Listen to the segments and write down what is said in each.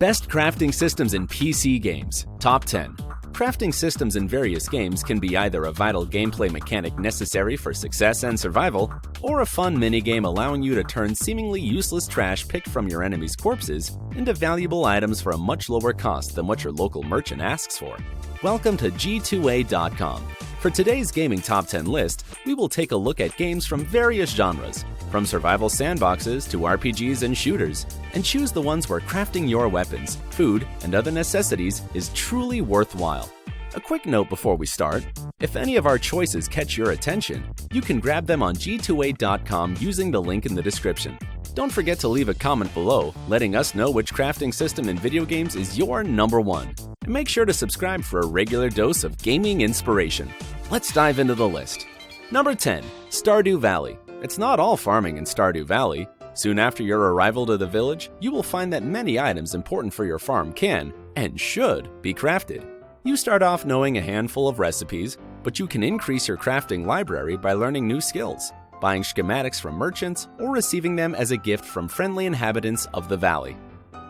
Best crafting systems in PC games. Top 10. Crafting systems in various games can be either a vital gameplay mechanic necessary for success and survival, or a fun minigame allowing you to turn seemingly useless trash picked from your enemies' corpses into valuable items for a much lower cost than what your local merchant asks for. Welcome to G2A.com. For today's gaming top 10 list, we will take a look at games from various genres, from survival sandboxes to RPGs and shooters, and choose the ones where crafting your weapons, food, and other necessities is truly worthwhile. A quick note before we start: if any of our choices catch your attention, you can grab them on G2A.com using the link in the description. Don't forget to leave a comment below, letting us know which crafting system in video games is your number one. And make sure to subscribe for a regular dose of gaming inspiration. Let's dive into the list. Number 10. Stardew Valley. It's not all farming in Stardew Valley. Soon after your arrival to the village, you will find that many items important for your farm can, and should, be crafted. You start off knowing a handful of recipes, but you can increase your crafting library by learning new skills, buying schematics from merchants, or receiving them as a gift from friendly inhabitants of the valley.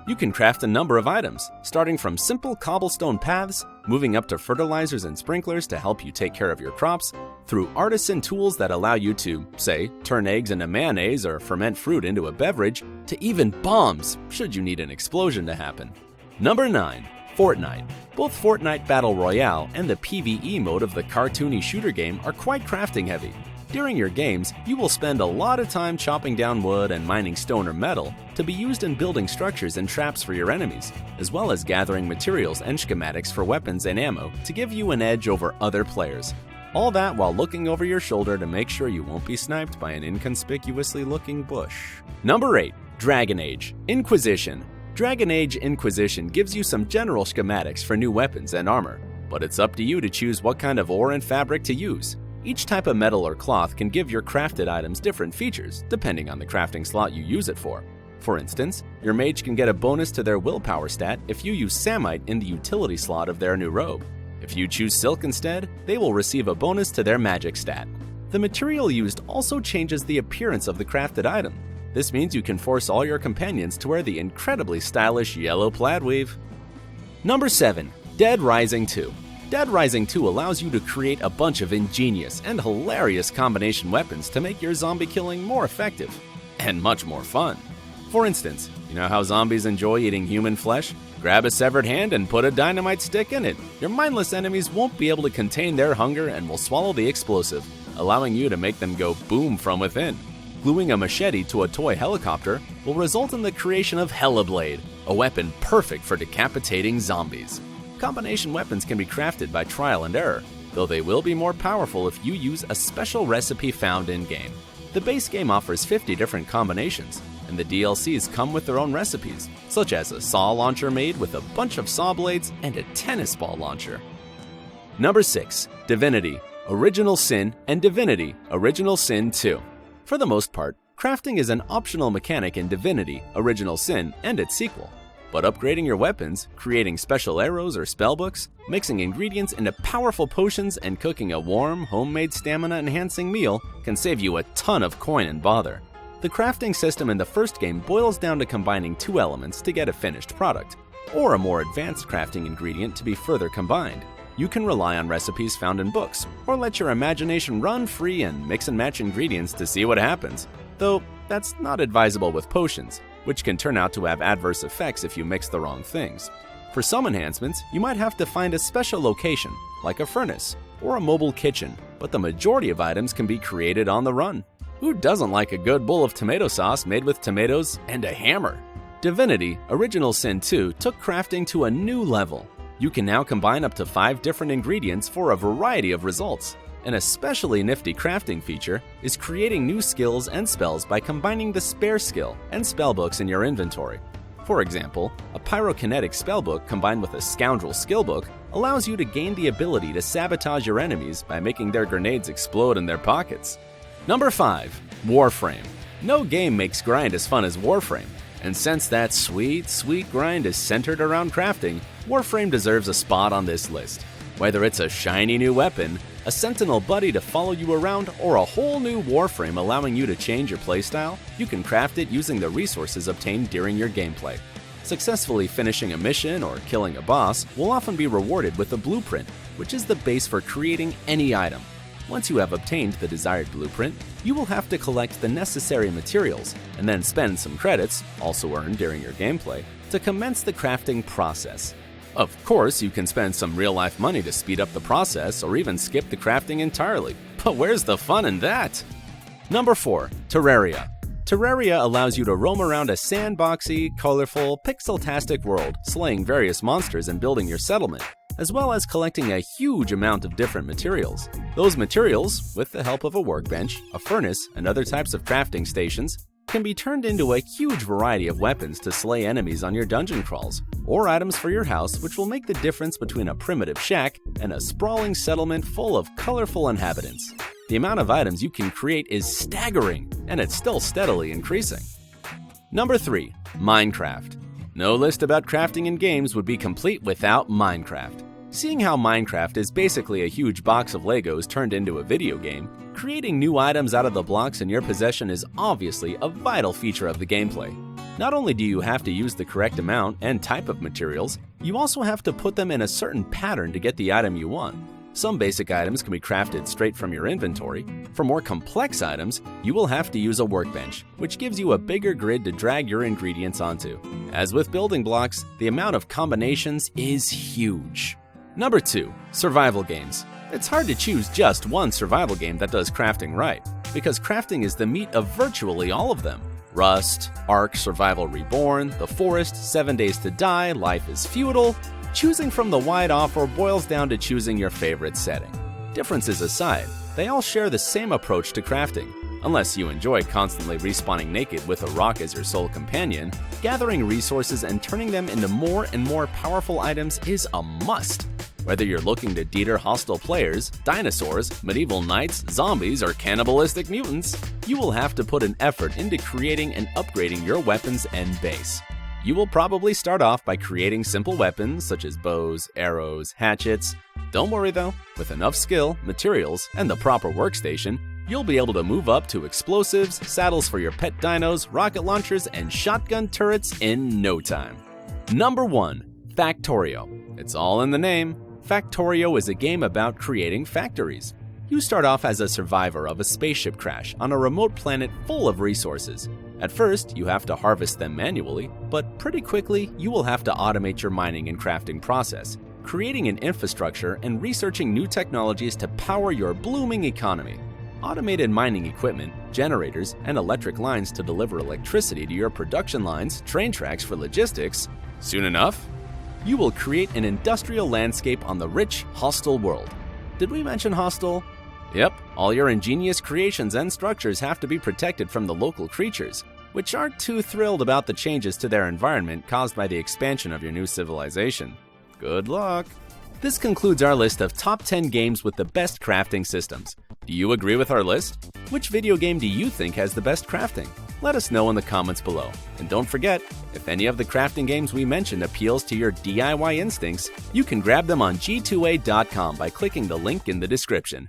You can craft a number of items, starting from simple cobblestone paths, moving up to fertilizers and sprinklers to help you take care of your crops, through artisan tools that allow you to, say, turn eggs into mayonnaise or ferment fruit into a beverage, to even bombs, should you need an explosion to happen. Number 9. Fortnite. Both Fortnite Battle Royale and the PvE mode of the cartoony shooter game are quite crafting heavy. During your games, you will spend a lot of time chopping down wood and mining stone or metal to be used in building structures and traps for your enemies, as well as gathering materials and schematics for weapons and ammo to give you an edge over other players. All that while looking over your shoulder to make sure you won't be sniped by an inconspicuously looking bush. Number 8. Dragon Age Inquisition. Dragon Age Inquisition gives you some general schematics for new weapons and armor, but it's up to you to choose what kind of ore and fabric to use. Each type of metal or cloth can give your crafted items different features, depending on the crafting slot you use it for. For instance, your mage can get a bonus to their willpower stat if you use samite in the utility slot of their new robe. If you choose silk instead, they will receive a bonus to their magic stat. The material used also changes the appearance of the crafted item. This means you can force all your companions to wear the incredibly stylish yellow plaid weave. Number 7. Dead Rising 2. Dead Rising 2 allows you to create a bunch of ingenious and hilarious combination weapons to make your zombie killing more effective and much more fun. For instance, you know how zombies enjoy eating human flesh? Grab a severed hand and put a dynamite stick in it. Your mindless enemies won't be able to contain their hunger and will swallow the explosive, allowing you to make them go boom from within. Gluing a machete to a toy helicopter will result in the creation of Hellablade, a weapon perfect for decapitating zombies. Combination weapons can be crafted by trial and error, though they will be more powerful if you use a special recipe found in-game. The base game offers 50 different combinations, and the DLCs come with their own recipes, such as a saw launcher made with a bunch of saw blades and a tennis ball launcher. Number 6. Divinity, Original Sin, and Divinity, Original Sin 2. For the most part, crafting is an optional mechanic in Divinity, Original Sin, and its sequel. But upgrading your weapons, creating special arrows or spellbooks, mixing ingredients into powerful potions, and cooking a warm, homemade stamina-enhancing meal can save you a ton of coin and bother. The crafting system in the first game boils down to combining two elements to get a finished product, or a more advanced crafting ingredient to be further combined. You can rely on recipes found in books, or let your imagination run free and mix and match ingredients to see what happens. Though, that's not advisable with potions, which can turn out to have adverse effects if you mix the wrong things. For some enhancements, you might have to find a special location, like a furnace or a mobile kitchen, but the majority of items can be created on the run. Who doesn't like a good bowl of tomato sauce made with tomatoes and a hammer? Divinity, Original Sin 2 took crafting to a new level. You can now combine up to 5 different ingredients for a variety of results. An especially nifty crafting feature is creating new skills and spells by combining the spare skill and spellbooks in your inventory. For example, a pyrokinetic spellbook combined with a scoundrel skillbook allows you to gain the ability to sabotage your enemies by making their grenades explode in their pockets. Number 5. Warframe. No game makes grind as fun as Warframe, and since that sweet grind is centered around crafting, Warframe deserves a spot on this list. Whether it's a shiny new weapon, a sentinel buddy to follow you around, or a whole new warframe allowing you to change your playstyle, you can craft it using the resources obtained during your gameplay. Successfully finishing a mission or killing a boss will often be rewarded with a blueprint, which is the base for creating any item. Once you have obtained the desired blueprint, you will have to collect the necessary materials and then spend some credits, also earned during your gameplay, to commence the crafting process. Of course, you can spend some real-life money to speed up the process or even skip the crafting entirely, but where's the fun in that? Number 4. Terraria. Terraria allows you to roam around a sandboxy, colorful, pixel-tastic world, slaying various monsters and building your settlement, as well as collecting a huge amount of different materials. Those materials, with the help of a workbench, a furnace, and other types of crafting stations, can be turned into a huge variety of weapons to slay enemies on your dungeon crawls, or items for your house, which will make the difference between a primitive shack and a sprawling settlement full of colorful inhabitants. The amount of items you can create is staggering, and it's still steadily increasing. Number 3. Minecraft. No list about crafting in games would be complete without Minecraft. Seeing how Minecraft is basically a huge box of Legos turned into a video game, creating new items out of the blocks in your possession is obviously a vital feature of the gameplay. Not only do you have to use the correct amount and type of materials, you also have to put them in a certain pattern to get the item you want. Some basic items can be crafted straight from your inventory. For more complex items, you will have to use a workbench, which gives you a bigger grid to drag your ingredients onto. As with building blocks, the amount of combinations is huge. Number 2. Survival games. It's hard to choose just one survival game that does crafting right, because crafting is the meat of virtually all of them. Rust, Ark Survival Reborn, The Forest, 7 Days to Die, Life is Feudal. Choosing from the wide offer boils down to choosing your favorite setting. Differences aside, they all share the same approach to crafting. Unless you enjoy constantly respawning naked with a rock as your sole companion, gathering resources and turning them into more and more powerful items is a must. Whether you're looking to deter hostile players, dinosaurs, medieval knights, zombies, or cannibalistic mutants, you will have to put an effort into creating and upgrading your weapons and base. You will probably start off by creating simple weapons such as bows, arrows, hatchets. Don't worry though, with enough skill, materials, and the proper workstation, you'll be able to move up to explosives, saddles for your pet dinos, rocket launchers, and shotgun turrets in no time. Number 1. Factorio. It's all in the name. Factorio is a game about creating factories. You start off as a survivor of a spaceship crash on a remote planet full of resources. At first, you have to harvest them manually, but pretty quickly, you will have to automate your mining and crafting process, creating an infrastructure and researching new technologies to power your blooming economy. Automated mining equipment, generators, and electric lines to deliver electricity to your production lines, train tracks for logistics. Soon enough, you will create an industrial landscape on the rich, hostile world. Did we mention hostile? Yep, all your ingenious creations and structures have to be protected from the local creatures, which aren't too thrilled about the changes to their environment caused by the expansion of your new civilization. Good luck! This concludes our list of top 10 games with the best crafting systems. Do you agree with our list? Which video game do you think has the best crafting? Let us know in the comments below. And don't forget, if any of the crafting games we mentioned appeals to your DIY instincts, you can grab them on g2a.com by clicking the link in the description.